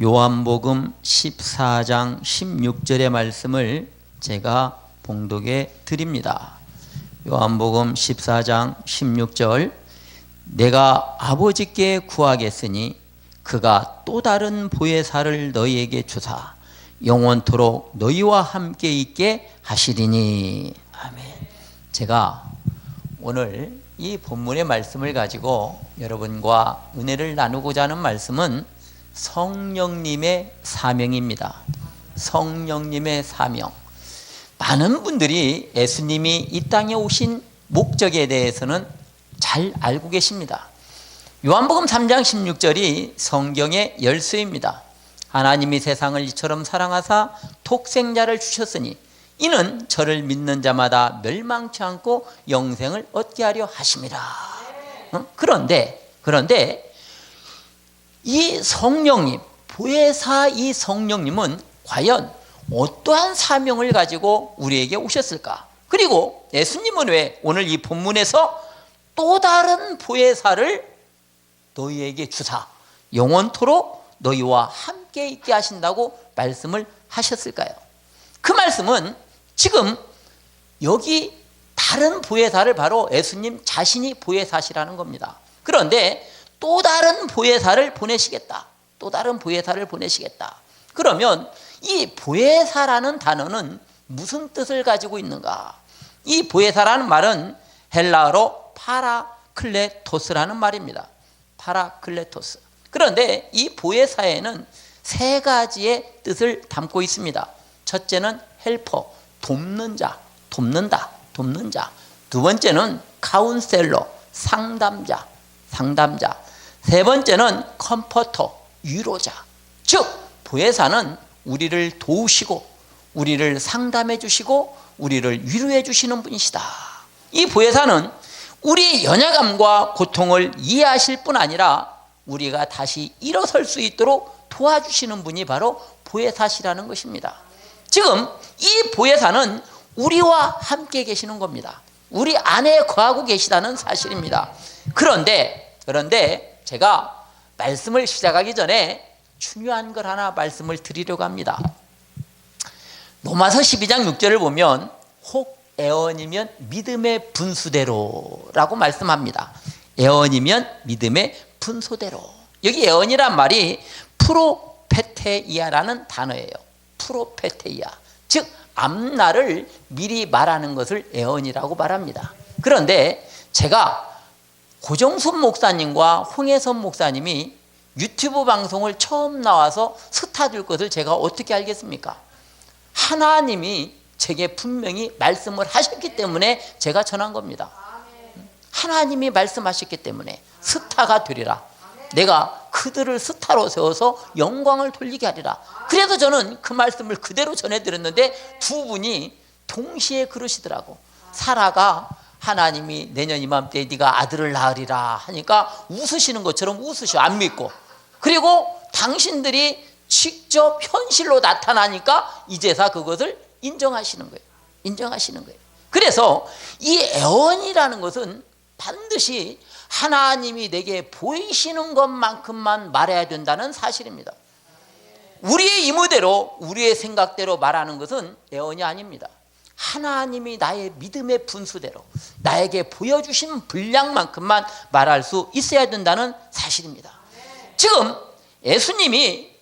요한복음 14장 16절의 말씀을 제가 봉독해 드립니다. 요한복음 14장 16절, 내가 아버지께 구하겠으니 그가 또 다른 보혜사를 너희에게 주사 영원토록 너희와 함께 있게 하시리니. 아멘. 제가 오늘 이 본문의 말씀을 가지고 여러분과 은혜를 나누고자 하는 말씀은 성령님의 사명입니다. 성령님의 사명. 많은 분들이 예수님이 이 땅에 오신 목적에 대해서는 잘 알고 계십니다. 요한복음 3장 16절이 성경의 열쇠입니다. 하나님이 세상을 이처럼 사랑하사 독생자를 주셨으니 이는 저를 믿는 자마다 멸망치 않고 영생을 얻게 하려 하심이라. 그런데 이 성령님, 보혜사 이 성령님은 과연 어떠한 사명을 가지고 우리에게 오셨을까? 그리고 예수님은 왜 오늘 이 본문에서 또 다른 보혜사를 너희에게 주사 영원토록 너희와 함께 있게 하신다고 말씀을 하셨을까요? 그 말씀은 지금 여기 다른 보혜사를 바로 예수님 자신이 보혜사시라는 겁니다. 그런데 또 다른 보혜사를 보내시겠다. 또 다른 보혜사를 보내시겠다. 그러면 이 보혜사라는 단어는 무슨 뜻을 가지고 있는가? 이 보혜사라는 말은 헬라어로 파라클레토스라는 말입니다. 파라클레토스. 그런데 이 보혜사에는 세 가지의 뜻을 담고 있습니다. 첫째는 헬퍼, 돕는 자, 돕는다, 돕는 자. 두 번째는 카운셀러, 상담자, 상담자. 세 번째는 컴포터, 위로자. 즉 보혜사는 우리를 도우시고 우리를 상담해 주시고 우리를 위로해 주시는 분이시다. 이 보혜사는 우리의 연약함과 고통을 이해하실 뿐 아니라 우리가 다시 일어설 수 있도록 도와주시는 분이 바로 보혜사시라는 것입니다. 지금 이 보혜사는 우리와 함께 계시는 겁니다. 우리 안에 거하고 계시다는 사실입니다. 그런데 제가 말씀을 시작하기 전에 중요한 걸 하나 말씀을 드리려고 합니다. 로마서 12장 6절을 보면 혹 애언이면 믿음의 분수대로라고 말씀합니다. 애언이면 믿음의 분수대로. 여기 애언이란 말이 프로페테이아라는 단어예요. 프로페테이아. 즉 앞날을 미리 말하는 것을 애언이라고 말합니다. 그런데 제가 고정순 목사님과 홍혜선 목사님이 유튜브 방송을 처음 나와서 스타 줄 것을 제가 어떻게 알겠습니까? 하나님이 제게 분명히 말씀을 하셨기 때문에 제가 전한 겁니다. 하나님이 말씀하셨기 때문에 스타가 되리라. 내가 그들을 스타로 세워서 영광을 돌리게 하리라. 그래서 저는 그 말씀을 그대로 전해드렸는데 두 분이 동시에 그러시더라고. 사라가 하나님이 내년 이맘때 네가 아들을 낳으리라 하니까 웃으시는 것처럼 웃으셔. 안 믿고. 그리고 당신들이 직접 현실로 나타나니까 이제서 그것을 인정하시는 거예요. 인정하시는 거예요. 그래서 이 애언이라는 것은 반드시 하나님이 내게 보이시는 것만큼만 말해야 된다는 사실입니다. 우리의 임의대로 우리의 생각대로 말하는 것은 애언이 아닙니다. 하나님이 나의 믿음의 분수대로 나에게 보여주신 분량만큼만 말할 수 있어야 된다는 사실입니다. 지금 예수님이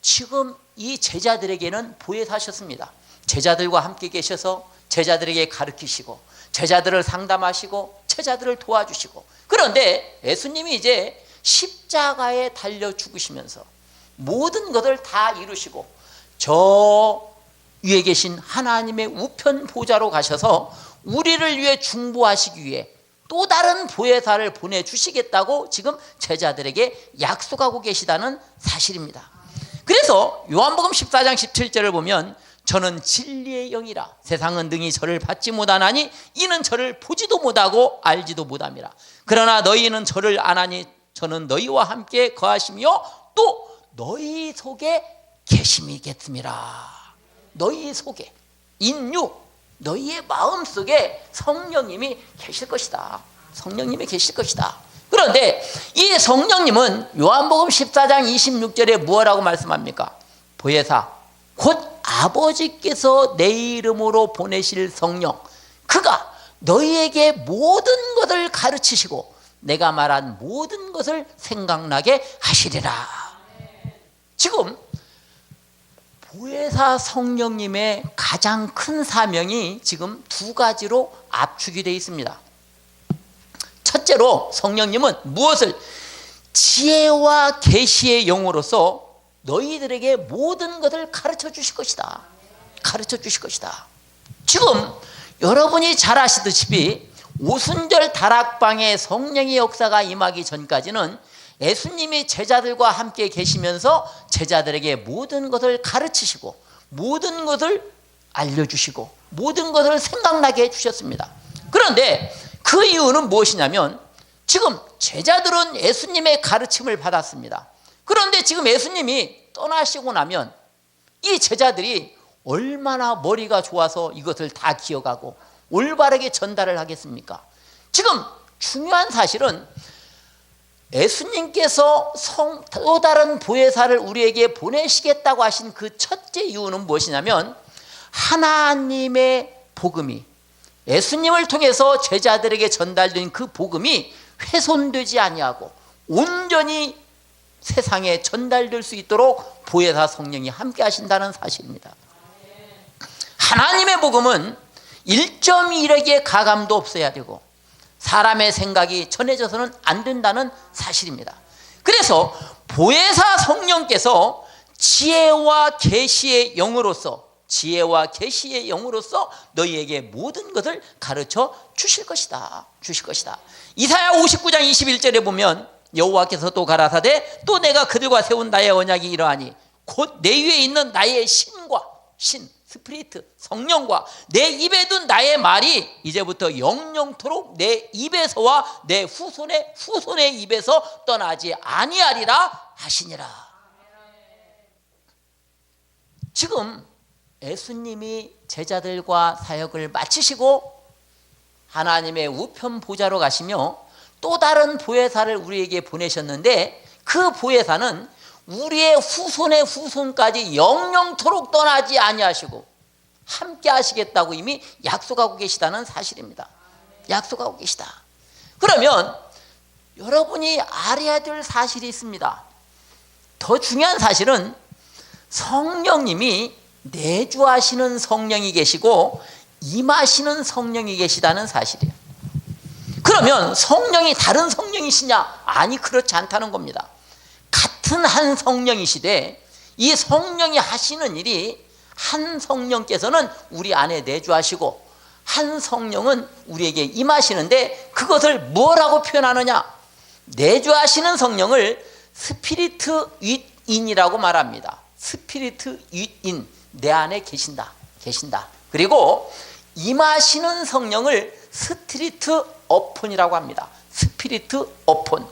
지금 이 제자들에게는 보혜사셨습니다. 제자들과 함께 계셔서 제자들에게 가르치시고 제자들을 상담하시고 제자들을 도와주시고. 그런데 예수님이 이제 십자가에 달려 죽으시면서 모든 것을 다 이루시고 저 위에 계신 하나님의 우편 보좌로 가셔서 우리를 위해 중보하시기 위해 또 다른 보혜사를 보내주시겠다고 지금 제자들에게 약속하고 계시다는 사실입니다. 그래서 요한복음 14장 17절을 보면 저는 진리의 영이라 세상은 능히 저를 받지 못하나니 이는 저를 보지도 못하고 알지도 못함이라. 그러나 너희는 저를 아나니 저는 너희와 함께 거하시며 또 너희 속에 계심이겠습니다. 너희 속에 인유 너희의 마음속에 성령님이 계실 것이다. 성령님이 계실 것이다. 그런데 이 성령님은 요한복음 14장 26절에 무엇라고 말씀합니까? 보혜사 곧 아버지께서 내 이름으로 보내실 성령, 그가 너희에게 모든 것을 가르치시고 내가 말한 모든 것을 생각나게 하시리라. 지금 보혜사 성령님의 가장 큰 사명이 지금 두 가지로 압축이 되어 있습니다. 첫째로 성령님은 무엇을? 지혜와 계시의 영으로서 너희들에게 모든 것을 가르쳐 주실 것이다. 가르쳐 주실 것이다. 지금 여러분이 잘 아시다시피 오순절 다락방에 성령의 역사가 임하기 전까지는 예수님이 제자들과 함께 계시면서 제자들에게 모든 것을 가르치시고 모든 것을 알려주시고 모든 것을 생각나게 해주셨습니다. 그런데 그 이유는 무엇이냐면 지금 제자들은 예수님의 가르침을 받았습니다. 그런데 지금 예수님이 떠나시고 나면 이 제자들이 얼마나 머리가 좋아서 이것을 다 기억하고 올바르게 전달을 하겠습니까? 지금 중요한 사실은 예수님께서 또 다른 보혜사를 우리에게 보내시겠다고 하신 그 첫째 이유는 무엇이냐면 하나님의 복음이 예수님을 통해서 제자들에게 전달된 그 복음이 훼손되지 아니하고 온전히 세상에 전달될 수 있도록 보혜사 성령이 함께 하신다는 사실입니다. 하나님의 복음은 1.1억의 가감도 없어야 되고 사람의 생각이 전해져서는 안 된다는 사실입니다. 그래서 보혜사 성령께서 지혜와 계시의 영으로서 너희에게 모든 것을 가르쳐 주실 것이다. 이사야 59장 21절에 보면 여호와께서 또 가라사대 또 내가 그들과 세운 나의 언약이 이러하니 곧 내 위에 있는 나의 스피리트 성령과 내 입에 둔 나의 말이 이제부터 영영토록 내 입에서와 내 후손의 입에서 떠나지 아니하리라 하시니라. 지금 예수님이 제자들과 사역을 마치시고 하나님의 우편 보좌로 가시며 또 다른 보혜사를 우리에게 보내셨는데 그 보혜사는 우리의 후손의 후손까지 영영토록 떠나지 아니하시고 함께 하시겠다고 이미 약속하고 계시다는 사실입니다. 약속하고 계시다. 그러면 여러분이 알아야 될 사실이 있습니다. 더 중요한 사실은 성령님이 내주하시는 성령이 계시고 임하시는 성령이 계시다는 사실이에요. 그러면 성령이 다른 성령이시냐? 아니, 그렇지 않다는 겁니다. 같은 한 성령이시되 이 성령이 하시는 일이 한 성령께서는 우리 안에 내주하시고 한 성령은 우리에게 임하시는데 그것을 뭐라고 표현하느냐? 내주하시는 성령을 스피리트 윗인이라고 말합니다. 스피리트 윗인, 내 안에 계신다. 그리고 임하시는 성령을 스피리트 어폰이라고 합니다. 스피리트 어폰.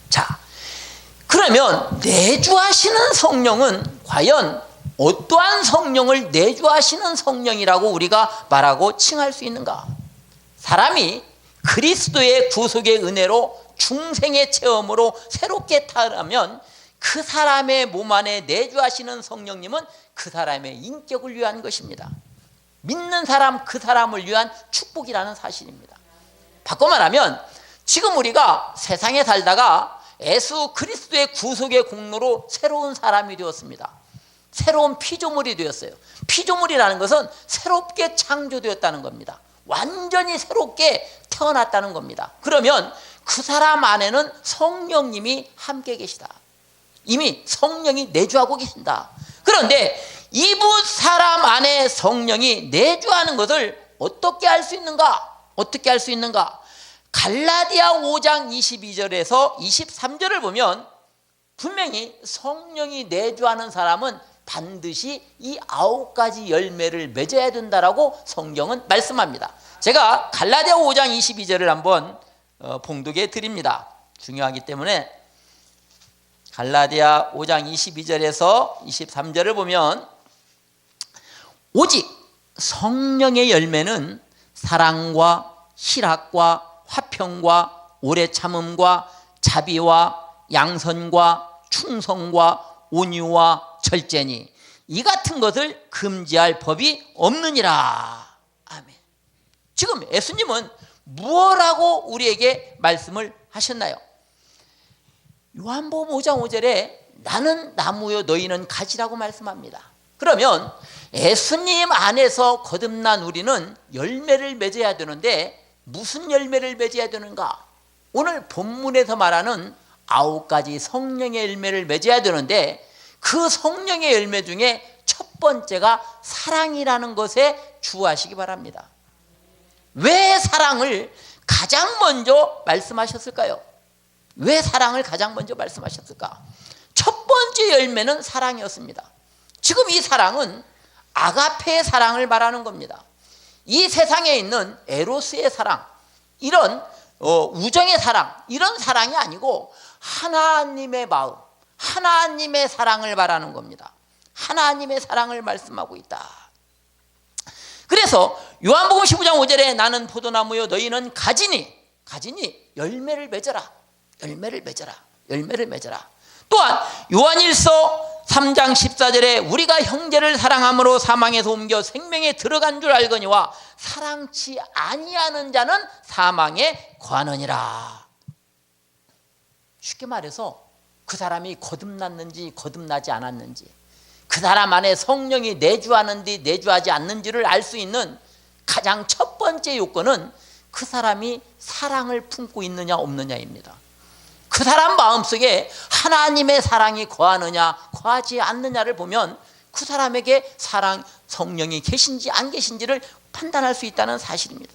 자, 그러면 내주하시는 성령은 과연 어떠한 성령을 내주하시는 성령이라고 우리가 말하고 칭할 수 있는가? 사람이 그리스도의 구속의 은혜로 중생의 체험으로 새롭게 태어나면 그 사람의 몸 안에 내주하시는 성령님은 그 사람의 인격을 위한 것입니다. 믿는 사람, 그 사람을 위한 축복이라는 사실입니다. 바꿔 말하면 지금 우리가 세상에 살다가 예수 그리스도의 구속의 공로로 새로운 사람이 되었습니다. 새로운 피조물이 되었어요. 피조물이라는 것은 새롭게 창조되었다는 겁니다. 완전히 새롭게 태어났다는 겁니다. 그러면 그 사람 안에는 성령님이 함께 계시다. 이미 성령이 내주하고 계신다. 그런데 이분 사람 안에 성령이 내주하는 것을 어떻게 알 수 있는가? 갈라디아 5장 22절에서 23절을 보면 분명히 성령이 내주하는 사람은 반드시 이 9가지 열매를 맺어야 된다라고 성경은 말씀합니다. 제가 갈라디아 5장 22절을 한번 봉독해 드립니다. 중요하기 때문에 갈라디아 5장 22절에서 23절을 보면 오직 성령의 열매는 사랑과 희락과 화평과 오래 참음과 자비와 양선과 충성과 온유와 절제니 이 같은 것을 금지할 법이 없느니라. 아멘. 지금 예수님은 무엇라고 우리에게 말씀을 하셨나요? 요한복음 5장 5절에 나는 나무요 너희는 가지라고 말씀합니다. 그러면 예수님 안에서 거듭난 우리는 열매를 맺어야 되는데 무슨 열매를 맺어야 되는가? 오늘 본문에서 말하는 9가지 성령의 열매를 맺어야 되는데 그 성령의 열매 중에 첫 번째가 사랑이라는 것에 주의하시기 바랍니다. 왜 사랑을 가장 먼저 말씀하셨을까요? 왜 사랑을 가장 먼저 말씀하셨을까? 첫 번째 열매는 사랑이었습니다. 지금 이 사랑은 아가페의 사랑을 말하는 겁니다. 이 세상에 있는 에로스의 사랑, 이런 우정의 사랑, 이런 사랑이 아니고 하나님의 마음, 하나님의 사랑을 말하는 겁니다. 하나님의 사랑을 말씀하고 있다. 그래서 요한복음 15장 5절에 나는 포도나무요 너희는 가지니 열매를 맺어라. 열매를 맺어라. 열매를 맺어라. 또한 요한일서 3장 14절에 우리가 형제를 사랑함으로 사망에서 옮겨 생명에 들어간 줄 알거니와 사랑치 아니하는 자는 사망에 거하느니라. 쉽게 말해서 그 사람이 거듭났는지 거듭나지 않았는지, 그 사람 안에 성령이 내주하는지 내주하지 않는지를 알 수 있는 가장 첫 번째 요건은 그 사람이 사랑을 품고 있느냐 없느냐입니다. 그 사람 마음속에 하나님의 사랑이 거하느냐 거하지 않느냐를 보면 그 사람에게 사랑 성령이 계신지 안 계신지를 판단할 수 있다는 사실입니다.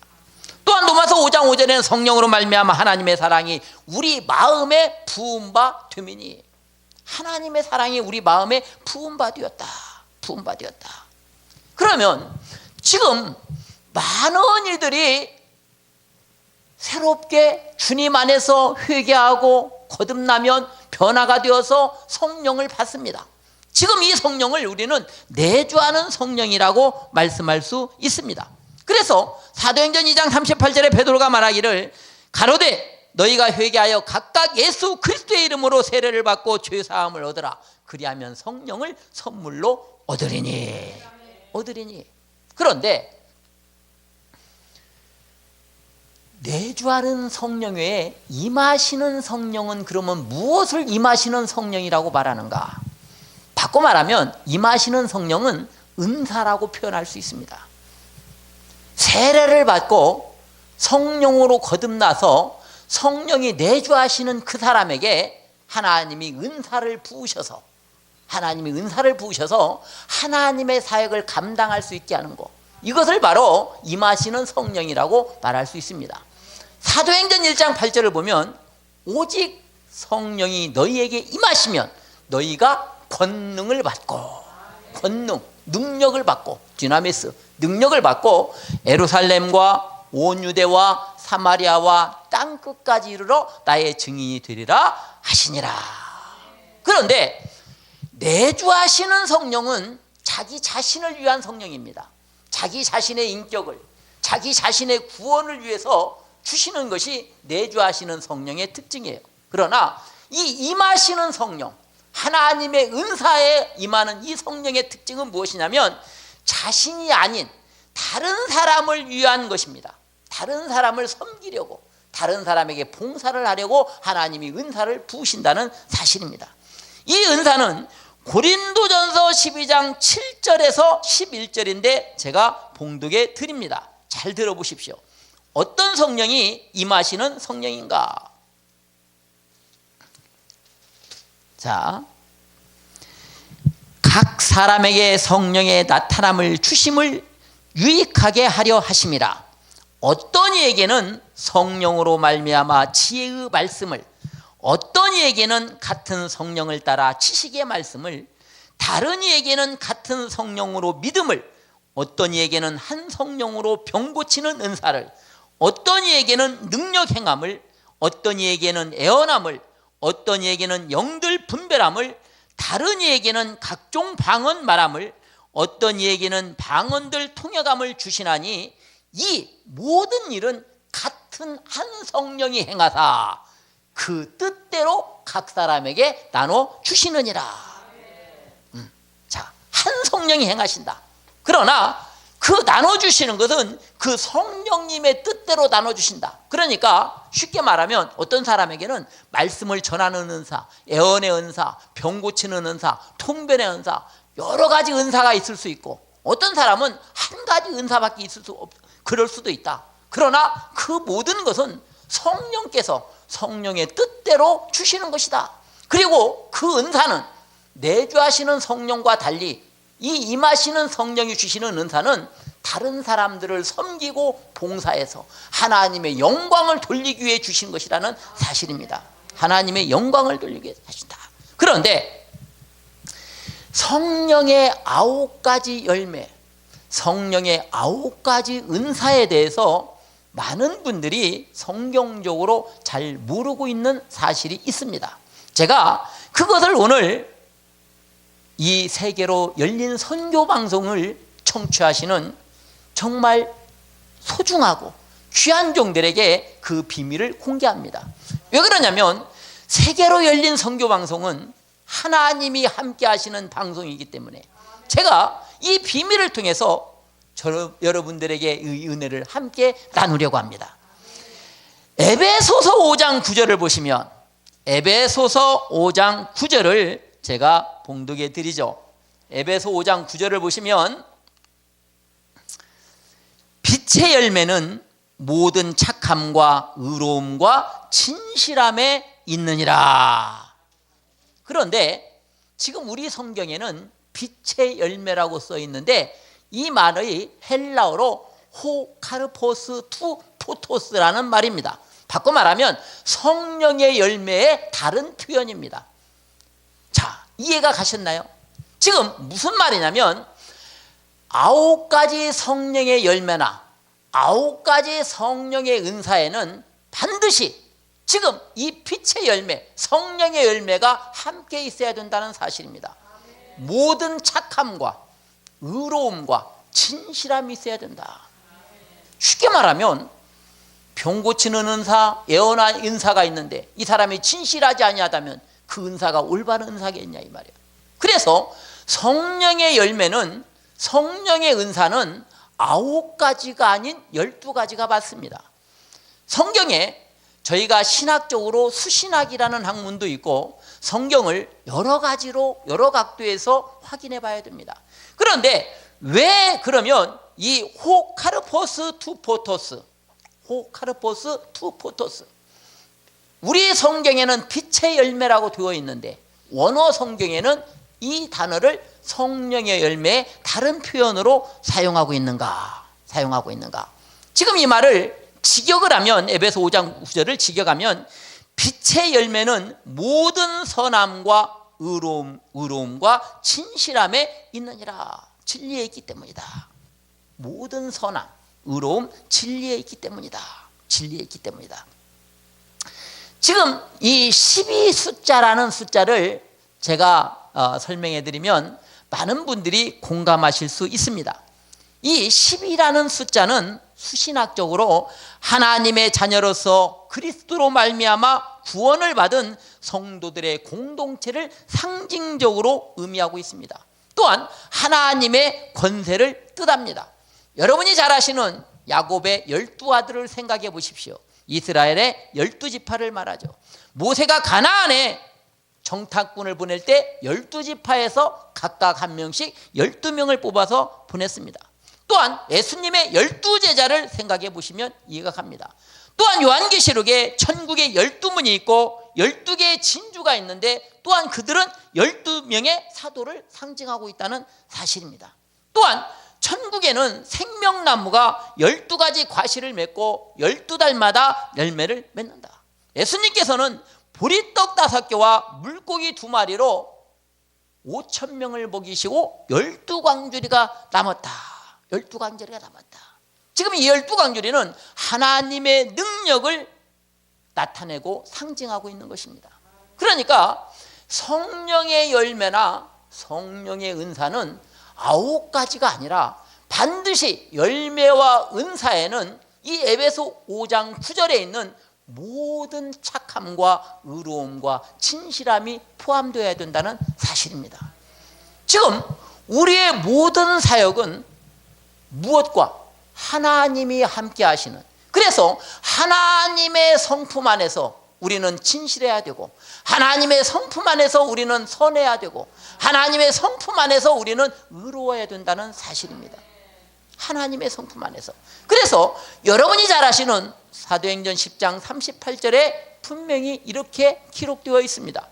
또한 로마서 5장 5절에는 성령으로 말미암아 하나님의 사랑이 우리 마음에 부은 바 되미니, 하나님의 사랑이 우리 마음에 부은 바 되었다. 부은 바 되었다. 그러면 지금 많은 이들이 새롭게 주님 안에서 회개하고 거듭나면 변화가 되어서 성령을 받습니다. 지금 이 성령을 우리는 내주하는 성령이라고 말씀할 수 있습니다. 그래서 사도행전 2장 38절에 베드로가 말하기를 가로되 너희가 회개하여 각각 예수 그리스도의 이름으로 세례를 받고 죄사함을 얻으라. 그리하면 성령을 선물로 얻으리니. 그런데 내주하는 성령 외에 임하시는 성령은 그러면 무엇을 임하시는 성령이라고 말하는가? 바꿔 말하면 임하시는 성령은 은사라고 표현할 수 있습니다. 세례를 받고 성령으로 거듭나서 성령이 내주하시는 그 사람에게 하나님이 은사를 부으셔서 하나님의 사역을 감당할 수 있게 하는 것, 이것을 바로 임하시는 성령이라고 말할 수 있습니다. 사도행전 1장 8절을 보면 오직 성령이 너희에게 임하시면 너희가 권능을 받고, 능력을 받고, 디나미스, 능력을 받고 예루살렘과 온 유대와 사마리아와 땅끝까지 이르러 나의 증인이 되리라 하시니라. 그런데 내주하시는 성령은 자기 자신을 위한 성령입니다. 자기 자신의 인격을, 자기 자신의 구원을 위해서 주시는 것이 내주하시는 성령의 특징이에요. 그러나 이 임하시는 성령, 하나님의 은사에 임하는 이 성령의 특징은 무엇이냐면 자신이 아닌 다른 사람을 위한 것입니다. 다른 사람을 섬기려고, 다른 사람에게 봉사를 하려고 하나님이 은사를 부으신다는 사실입니다. 이 은사는 고린도전서 12장 7절에서 11절인데 제가 봉독해 드립니다. 잘 들어보십시오. 어떤 성령이 임하시는 성령인가? 자, 각 사람에게 성령의 나타남을 주심을 유익하게 하려 하심이라. 어떤 이에게는 성령으로 말미암아 지혜의 말씀을, 어떤 이에게는 같은 성령을 따라 지식의 말씀을, 다른 이에게는 같은 성령으로 믿음을, 어떤 이에게는 한 성령으로 병 고치는 은사를, 어떤 이에게는 능력 행함을, 어떤 이에게는 애언함을, 어떤 이에게는 영들 분별함을, 다른 이에게는 각종 방언 말함을, 어떤 이에게는 방언들 통역함을 주시나니 이 모든 일은 같은 같은 한 성령이 행하사 그 뜻대로 각 사람에게 나눠 주시느니라. 자, 한 성령이 행하신다. 그러나 그 나눠주시는 것은 그 성령님의 뜻대로 나눠주신다. 그러니까 쉽게 말하면 어떤 사람에게는 말씀을 전하는 은사, 애언의 은사, 병 고치는 은사, 통변의 은사, 여러 가지 은사가 있을 수 있고, 어떤 사람은 한 가지 은사밖에 있을 수 없, 그럴 수도 있다. 그러나 그 모든 것은 성령께서 성령의 뜻대로 주시는 것이다. 그리고 그 은사는 내주하시는 성령과 달리 이 임하시는 성령이 주시는 은사는 다른 사람들을 섬기고 봉사해서 하나님의 영광을 돌리기 위해 주신 것이라는 사실입니다. 하나님의 영광을 돌리기 위해 하신다. 그런데 성령의 9가지 열매, 성령의 9가지 은사에 대해서 많은 분들이 성경적으로 잘 모르고 있는 사실이 있습니다. 제가 그것을 오늘 이 세계로 열린 선교 방송을 청취하시는 정말 소중하고 귀한 종들에게 그 비밀을 공개합니다. 왜 그러냐면 세계로 열린 선교 방송은 하나님이 함께 하시는 방송이기 때문에 제가 이 비밀을 통해서 여러분들에게 이 은혜를 함께 나누려고 합니다. 에베소서 5장 9절을 보시면, 에베소서 5장 9절을 제가 봉독해 드리죠. 에베소 5장 9절을 보시면, 빛의 열매는 모든 착함과 의로움과 진실함에 있느니라. 그런데 지금 우리 성경에는 빛의 열매라고 써 있는데 이 말의 헬라어로 호카르포스 투 포토스라는 말입니다. 바꿔 말하면 성령의 열매의 다른 표현입니다. 자, 이해가 가셨나요? 지금 무슨 말이냐면 9가지 성령의 열매나 9가지 성령의 은사에는 반드시 지금 이 빛의 열매, 성령의 열매가 함께 있어야 된다는 사실입니다. 모든 착함과 의로움과 진실함이 있어야 된다. 쉽게 말하면 병 고치는 은사, 예언의 은사가 있는데 이 사람이 진실하지 아니하다면 그 은사가 올바른 은사겠냐 이 말이에요. 그래서 성령의 열매는, 성령의 은사는 9가지가 아닌 12가지가 맞습니다. 성경에 저희가 신학적으로 수신학이라는 학문도 있고 성경을 여러 가지로 여러 각도에서 확인해 봐야 됩니다. 그런데 왜 그러면 이 호카르포스 투 포토스, 호카르포스 투 포토스, 우리 성경에는 빛의 열매라고 되어 있는데 원어 성경에는 이 단어를 성령의 열매의 다른 표현으로 사용하고 있는가? 지금 이 말을 직역을 하면, 에베소 5장 9절을 직역하면 빛의 열매는 모든 선함과 의로움과 진실함에 있느니라. 진리에 있기 때문이다. 모든 선함, 의로움, 진리에 있기 때문이다. 지금 이 12 숫자라는 숫자를 제가 설명해 드리면 많은 분들이 공감하실 수 있습니다. 이 10이라는 숫자는 수신학적으로 하나님의 자녀로서 그리스도로 말미암아 구원을 받은 성도들의 공동체를 상징적으로 의미하고 있습니다. 또한 하나님의 권세를 뜻합니다. 여러분이 잘 아시는 야곱의 12아들을 생각해 보십시오. 이스라엘의 12지파를 말하죠. 모세가 가나안에 정탐꾼을 보낼 때 12지파에서 각각 한 명씩 12명을 뽑아서 보냈습니다. 또한 예수님의 12제자를 생각해 보시면 이해가 갑니다. 또한 요한계시록에 천국에 12문이 있고 12개의 진주가 있는데 또한 그들은 12명의 사도를 상징하고 있다는 사실입니다. 또한 천국에는 생명나무가 12가지 과실을 맺고 12달마다 열매를 맺는다. 예수님께서는 보리떡 5개와 물고기 2마리로 5,000명을 먹이시고 12광주리가 남았다. 지금 이 12광주리는 하나님의 능력을 나타내고 상징하고 있는 것입니다. 그러니까 성령의 열매나 성령의 은사는 9가지가 아니라 반드시 열매와 은사에는 이 에베소 5장 9절에 있는 모든 착함과 의로움과 진실함이 포함되어야 된다는 사실입니다. 지금 우리의 모든 사역은 무엇과? 하나님이 함께 하시는, 그래서 하나님의 성품 안에서 우리는 진실해야 되고, 하나님의 성품 안에서 우리는 선해야 되고, 하나님의 성품 안에서 우리는 의로워야 된다는 사실입니다. 하나님의 성품 안에서. 그래서 여러분이 잘 아시는 사도행전 10장 38절에 분명히 이렇게 기록되어 있습니다.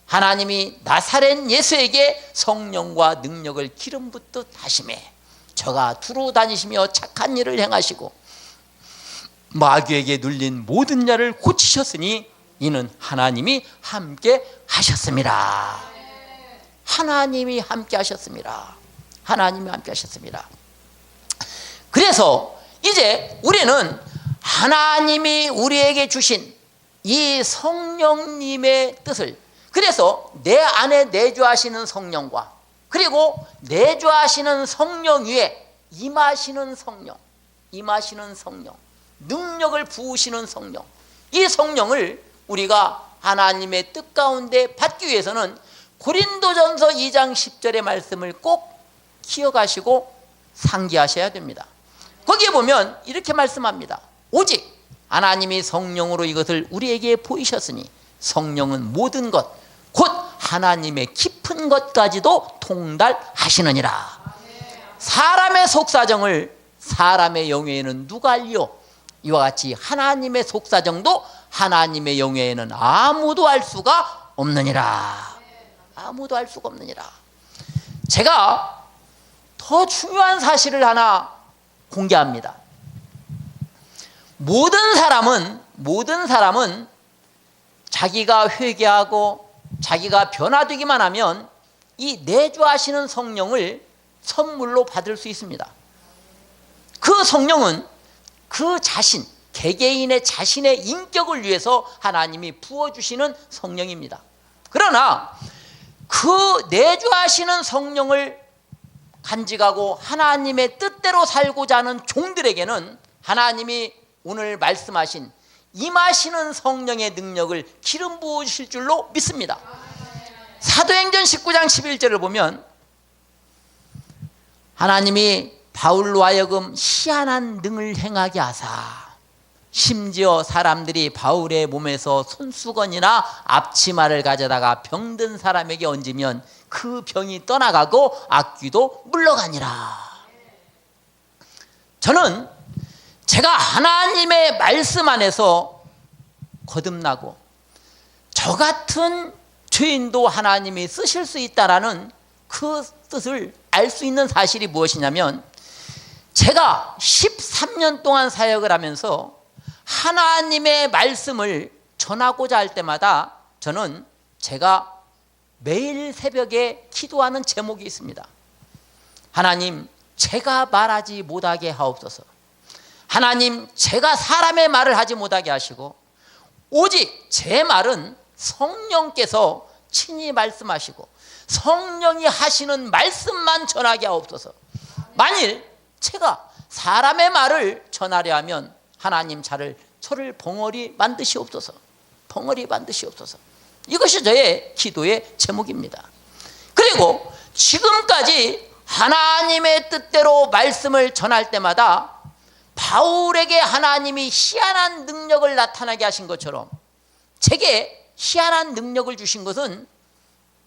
하나님이 나사렛 예수에게 성령과 능력을 기름 붓듯 하시매 저가 두루 다니시며 착한 일을 행하시고 마귀에게 눌린 모든 자를 고치셨으니 이는 하나님이 함께 하셨습니다. 하나님이 함께 하셨습니다. 하나님이 함께 하셨습니다. 그래서 이제 우리는 하나님이 우리에게 주신 이 성령님의 뜻을, 그래서 내 안에 내주하시는 성령과 그리고 내주하시는 성령 위에 임하시는 성령, 능력을 부으시는 성령, 이 성령을 우리가 하나님의 뜻 가운데 받기 위해서는 고린도전서 2장 10절의 말씀을 꼭 기억하시고 상기하셔야 됩니다. 거기에 보면 이렇게 말씀합니다. 오직 하나님이 성령으로 이것을 우리에게 보이셨으니 성령은 모든 것 곧 하나님의 깊은 것까지도 통달하시느니라. 사람의 속사정을 사람의 영예에는 누가 알리오? 이와 같이 하나님의 속사정도 하나님의 영예에는 아무도 알 수가 없느니라. 아무도 알 수가 없느니라. 제가 더 중요한 사실을 하나 공개합니다. 모든 사람은 자기가 회개하고 자기가 변화되기만 하면 이 내주하시는 성령을 선물로 받을 수 있습니다. 그 성령은 그 자신, 개개인의 자신의 인격을 위해서 하나님이 부어주시는 성령입니다. 그러나 그 내주하시는 성령을 간직하고 하나님의 뜻대로 살고자 하는 종들에게는 하나님이 오늘 말씀하신 임하시는 성령의 능력을 기름 부으실 줄로 믿습니다. 사도행전 19장 11절을 보면 하나님이 바울로 하여금 희한한 능을 행하게 하사 심지어 사람들이 바울의 몸에서 손수건이나 앞치마를 가져다가 병든 사람에게 얹으면 그 병이 떠나가고 악귀도 물러가니라. 저는 제가 하나님의 말씀 안에서 거듭나고 저 같은 죄인도 하나님이 쓰실 수 있다라는 그 뜻을 알 수 있는 사실이 무엇이냐면, 제가 13년 동안 사역을 하면서 하나님의 말씀을 전하고자 할 때마다 저는 제가 매일 새벽에 기도하는 제목이 있습니다. 하나님, 제가 말하지 못하게 하옵소서. 하나님, 제가 사람의 말을 하지 못하게 하시고 오직 제 말은 성령께서 친히 말씀하시고 성령이 하시는 말씀만 전하게 하옵소서. 만일 제가 사람의 말을 전하려 하면 하나님 저를 벙어리 만드시옵소서. 벙어리 만드시옵소서. 이것이 저의 기도의 제목입니다. 그리고 지금까지 하나님의 뜻대로 말씀을 전할 때마다 바울에게 하나님이 희한한 능력을 나타나게 하신 것처럼 제게 희한한 능력을 주신 것은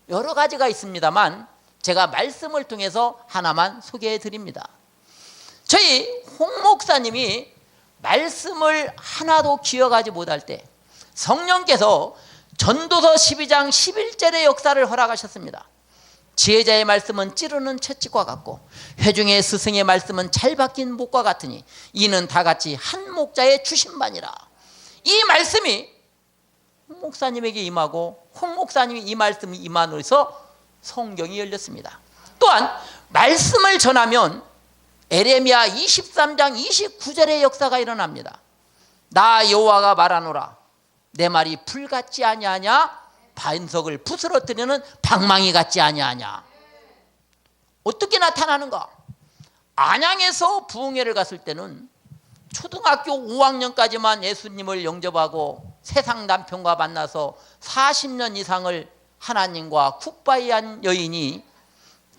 여러 가지가 있습니다만 제가 말씀을 통해서 하나만 소개해 드립니다. 저희 홍 목사님이 말씀을 하나도 기억하지 못할 때 성령께서 전도서 12장 11절의 역사를 허락하셨습니다. 지혜자의 말씀은 찌르는 채찍과 같고 회중의 스승의 말씀은 잘 박힌 목과 같으니 이는 다 같이 한 목자의 주심반이라. 이 말씀이 홍 목사님에게 임하고 홍 목사님이 이 말씀이 임함으로써 성경이 열렸습니다. 또한 말씀을 전하면 에레미야 23장 29절의 역사가 일어납니다. 나 여호와가 말하노라. 내 말이 불 같지 아니하냐? 반석을 부스러뜨리는 방망이 같지 아니하냐? 어떻게 나타나는가? 안양에서 부흥회를 갔을 때는 초등학교 5학년까지만 예수님을 영접하고 세상 남편과 만나서 40년 이상을 하나님과 굿바이한 여인이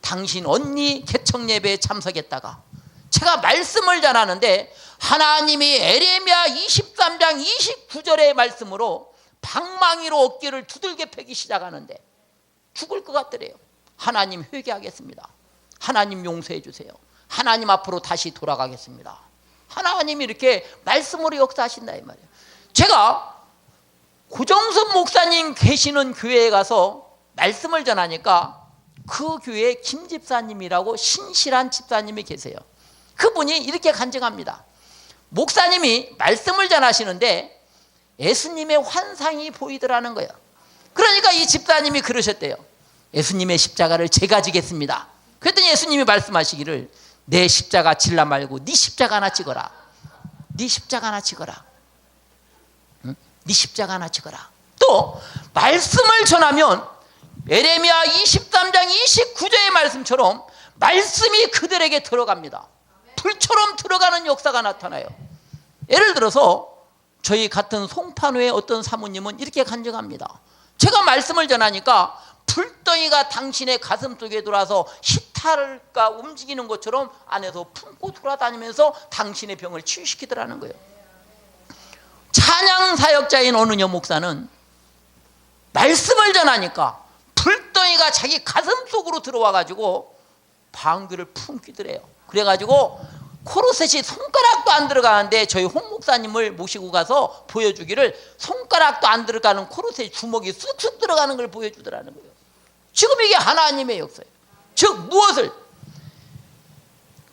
당신 언니 개척 예배에 참석했다가 제가 말씀을 전하는데 하나님이 에레미야 23장 29절의 말씀으로 방망이로 어깨를 두들겨 패기 시작하는데 죽을 것 같더래요. 하나님 회개하겠습니다. 하나님 용서해 주세요. 하나님 앞으로 다시 돌아가겠습니다. 하나님이 이렇게 말씀으로 역사하신다 이 말이에요. 제가 고정순 목사님 계시는 교회에 가서 말씀을 전하니까 그 교회에 김 집사님이라고 신실한 집사님이 계세요. 그분이 이렇게 간증합니다. 목사님이 말씀을 전하시는데 예수님의 환상이 보이더라는 거예요. 그러니까 이 집사님이 그러셨대요. 예수님의 십자가를 제가 지겠습니다. 그랬더니 예수님이 말씀하시기를 내 십자가 질라 말고 네 십자가 하나 찍어라. 네 십자가 하나 찍어라. 응? 네 십자가 하나 찍어라. 또 말씀을 전하면 에레미야 23장 29절의 말씀처럼 말씀이 그들에게 들어갑니다. 불처럼 들어가는 역사가 나타나요. 예를 들어서 저희 같은 송파노의 어떤 사모님은 이렇게 간증합니다. 제가 말씀을 전하니까 불덩이가 당신의 가슴 속에 들어와서 히타가 움직이는 것처럼 안에서 품고 돌아다니면서 당신의 병을 치유시키더라는 거예요. 찬양 사역자인 어느 여 목사는 말씀을 전하니까 불덩이가 자기 가슴 속으로 들어와가지고 방귀를 품기더래요. 그래가지고 코르셋이 손가락도 안 들어가는데 저희 홍 목사님을 모시고 가서 보여주기를 손가락도 안 들어가는 코르셋 주먹이 쑥쑥 들어가는 걸 보여주더라는 거예요. 지금 이게 하나님의 역사예요. 즉 무엇을?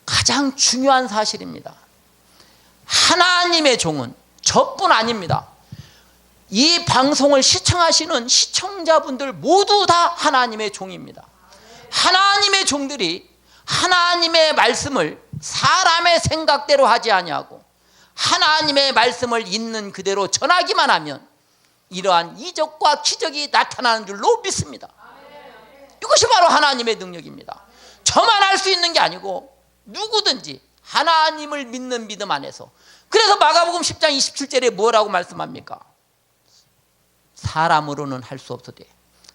가장 중요한 사실입니다. 하나님의 종은 저뿐 아닙니다. 이 방송을 시청하시는 시청자분들 모두 다 하나님의 종입니다. 하나님의 종들이 하나님의 말씀을 사람의 생각대로 하지 아니하고 하나님의 말씀을 있는 그대로 전하기만 하면 이러한 이적과 기적이 나타나는 줄로 믿습니다. 이것이 바로 하나님의 능력입니다. 저만 할 수 있는 게 아니고 누구든지 하나님을 믿는 믿음 안에서. 그래서 마가복음 10장 27절에 뭐라고 말씀합니까? 사람으로는 할 수 없으되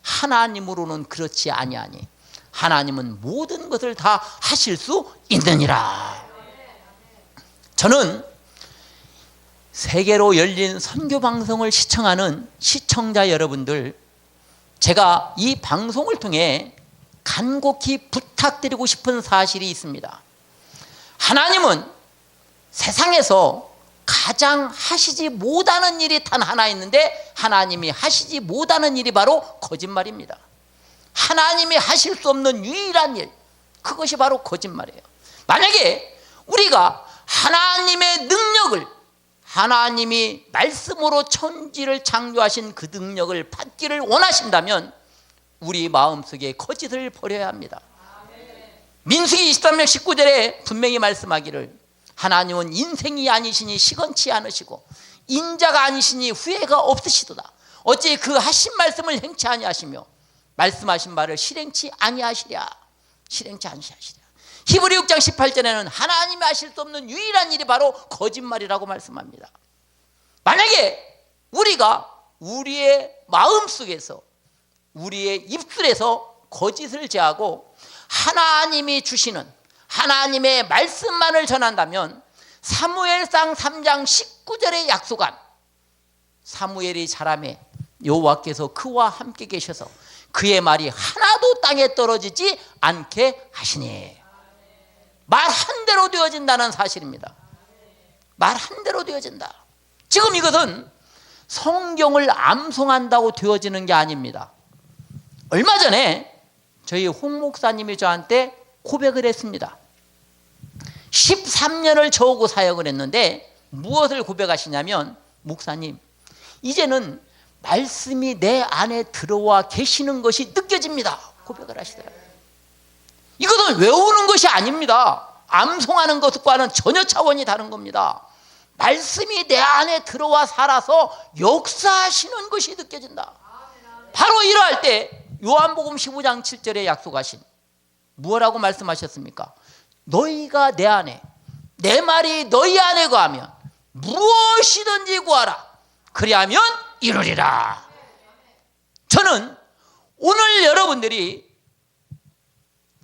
하나님으로는 그렇지 아니하니 하나님은 모든 것을 다 하실 수 있느니라. 저는 세계로 열린 선교 방송을 시청하는 시청자 여러분들, 제가 이 방송을 통해 간곡히 부탁드리고 싶은 사실이 있습니다. 하나님은 세상에서 가장 하시지 못하는 일이 단 하나 있는데 하나님이 하시지 못하는 일이 바로 거짓말입니다. 하나님이 하실 수 없는 유일한 일, 그것이 바로 거짓말이에요. 만약에 우리가 하나님의 능력을, 하나님이 말씀으로 천지를 창조하신 그 능력을 받기를 원하신다면 우리 마음속에 거짓을 버려야 합니다. 민수기 23장 19절에 분명히 말씀하기를 하나님은 인생이 아니시니 시건치 않으시고 인자가 아니시니 후회가 없으시도다. 어찌 그 하신 말씀을 행치 아니하시며 말씀하신 바를 실행치 아니하시랴. 실행치 아니하시랴. 히브리 6장 18절에는 하나님이 하실 수 없는 유일한 일이 바로 거짓말이라고 말씀합니다. 만약에 우리가 우리의 마음속에서, 우리의 입술에서 거짓을 제하고 하나님이 주시는 하나님의 말씀만을 전한다면 사무엘상 3장 19절에 약속한 사무엘이 자라매 여호와께서 그와 함께 계셔서 그의 말이 하나도 땅에 떨어지지 않게 하시니, 말 한 대로 되어진다는 사실입니다. 말 한 대로 되어진다. 지금 이것은 성경을 암송한다고 되어지는 게 아닙니다. 얼마 전에 저희 홍 목사님이 저한테 고백을 했습니다. 13년을 저으고 사역을 했는데 무엇을 고백하시냐면, 목사님, 이제는 말씀이 내 안에 들어와 계시는 것이 느껴집니다. 고백을 하시더라고요. 이것은 외우는 것이 아닙니다. 암송하는 것과는 전혀 차원이 다른 겁니다. 말씀이 내 안에 들어와 살아서 역사하시는 것이 느껴진다. 바로 이러할 때 요한복음 15장 7절에 약속하신, 무엇라고 말씀하셨습니까? 너희가 내 안에, 내 말이 너희 안에 거하면 무엇이든지 구하라. 그리하면 이루리라. 저는 오늘 여러분들이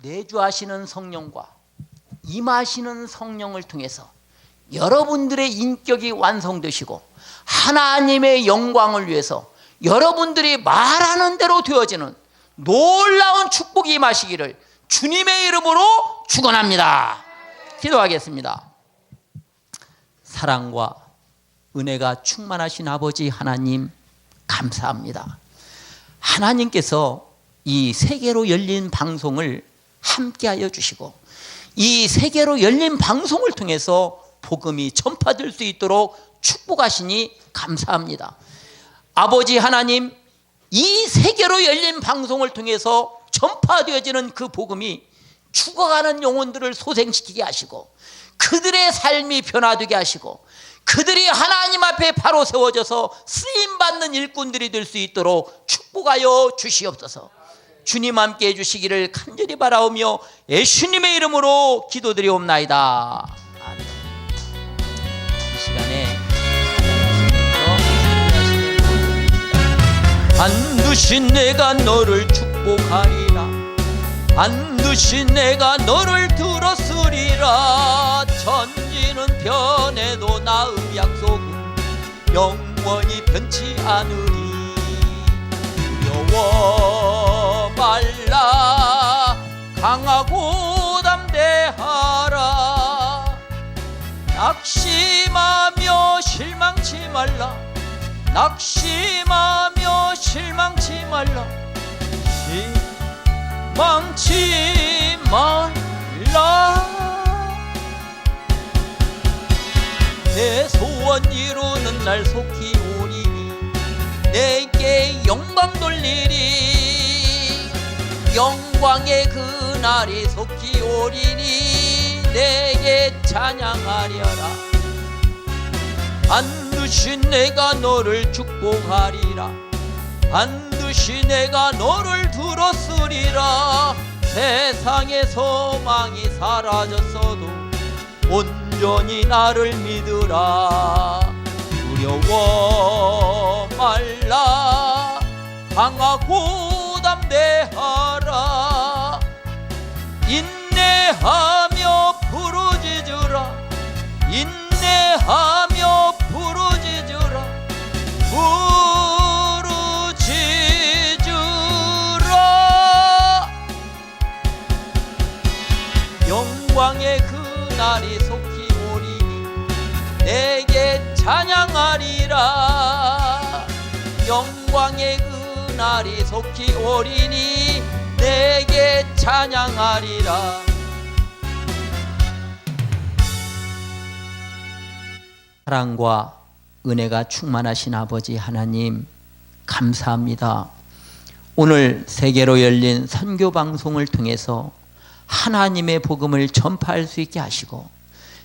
내주하시는 성령과 임하시는 성령을 통해서 여러분들의 인격이 완성되시고 하나님의 영광을 위해서 여러분들이 말하는 대로 되어지는 놀라운 축복이 임하시기를 주님의 이름으로 축원합니다. 기도하겠습니다. 사랑과 은혜가 충만하신 아버지 하나님, 감사합니다. 하나님께서 이 세계로 열린 방송을 함께하여 주시고 이 세계로 열린 방송을 통해서 복음이 전파될 수 있도록 축복하시니 감사합니다. 아버지 하나님, 이 세계로 열린 방송을 통해서 전파되어지는 그 복음이 죽어가는 영혼들을 소생시키게 하시고 그들의 삶이 변화되게 하시고 그들이 하나님 앞에 바로 세워져서 쓰임받는 일꾼들이 될 수 있도록 축복하여 주시옵소서. 주님 함께 해주시기를 간절히 바라오며 예수님의 이름으로 기도드리옵나이다. 아멘. 이 시간에 반드시 내가 너를 축복하리라. 반드시 내가 너를 들었으리라. 천지는 변해도 나의 약속은 영원히 변치 않으리. 두려워 말라. 강하고 담대하라. 낙심하며 실망치 말라. 낙심하며 실망치 말라. 실망치 말라. 내 소원 이루는 날 속히 오리니 내게 영광 돌리리. 영광의 그날이 속히 오리니 내게 찬양하려라. 반드시 내가 너를 축복하리라. 반드시 내가 너를 들었으리라. 세상의 소망이 사라졌어도 온전히 나를 믿으라. 두려워 말라. 강하고 담대하라. 인내하며 부르짖으라. 인내하며 부르짖으라. 부르짖으라. 영광의 그날이 속히 오리니 내게 찬양하리라. 영광의 그날이 속히 오리니 내게 찬양하리라. 사랑과 은혜가 충만하신 아버지 하나님, 감사합니다. 오늘 세계로 열린 선교 방송을 통해서 하나님의 복음을 전파할 수 있게 하시고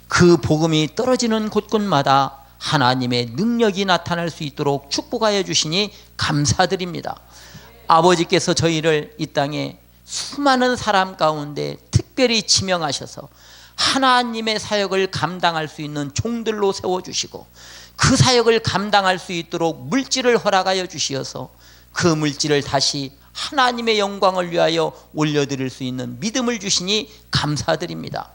그 복음이 떨어지는 곳곳마다 하나님의 능력이 나타날 수 있도록 축복하여 주시니 감사드립니다. 아버지께서 저희를 이 땅에 수많은 사람 가운데 특별히 지명하셔서 하나님의 사역을 감당할 수 있는 종들로 세워주시고 그 사역을 감당할 수 있도록 물질을 허락하여 주시어서 그 물질을 다시 하나님의 영광을 위하여 올려드릴 수 있는 믿음을 주시니 감사드립니다.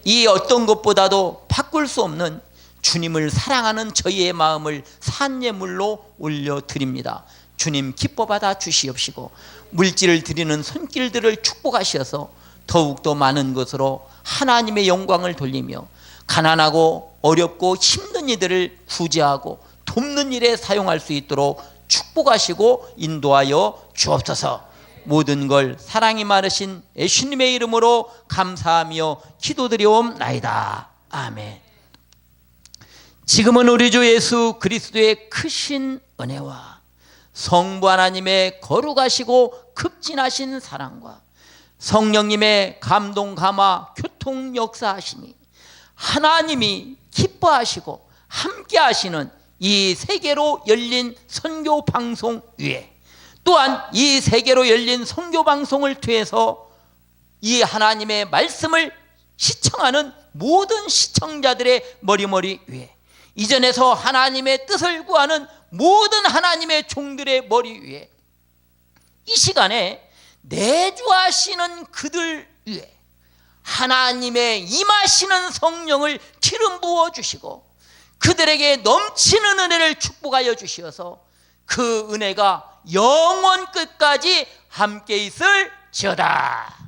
이 어떤 것보다도 바꿀 수 없는 주님을 사랑하는 저희의 마음을 산예물로 올려드립니다. 주님 기뻐 받아 주시옵시고 물질을 드리는 손길들을 축복하셔서 더욱더 많은 것으로 하나님의 영광을 돌리며 가난하고 어렵고 힘든 이들을 구제하고 돕는 일에 사용할 수 있도록 축복하시고 인도하여 주옵소서. 모든 걸 사랑이 많으신 예수님의 이름으로 감사하며 기도드리옵나이다. 아멘. 지금은 우리 주 예수 그리스도의 크신 은혜와 성부 하나님의 거룩하시고 극진하신 사랑과 성령님의 감동 감화 교통 역사하시니 하나님이 기뻐하시고 함께 하시는 이 세계로 열린 선교 방송 위에 또한 이 세계로 열린 선교 방송을 통해서 이 하나님의 말씀을 시청하는 모든 시청자들의 머리 위에, 이전에서 하나님의 뜻을 구하는 모든 하나님의 종들의 머리 위에, 이 시간에 내주하시는 그들 위에 하나님의 임하시는 성령을 기름 부어 주시고 그들에게 넘치는 은혜를 축복하여 주시어서 그 은혜가 영원 끝까지 함께 있을지어다.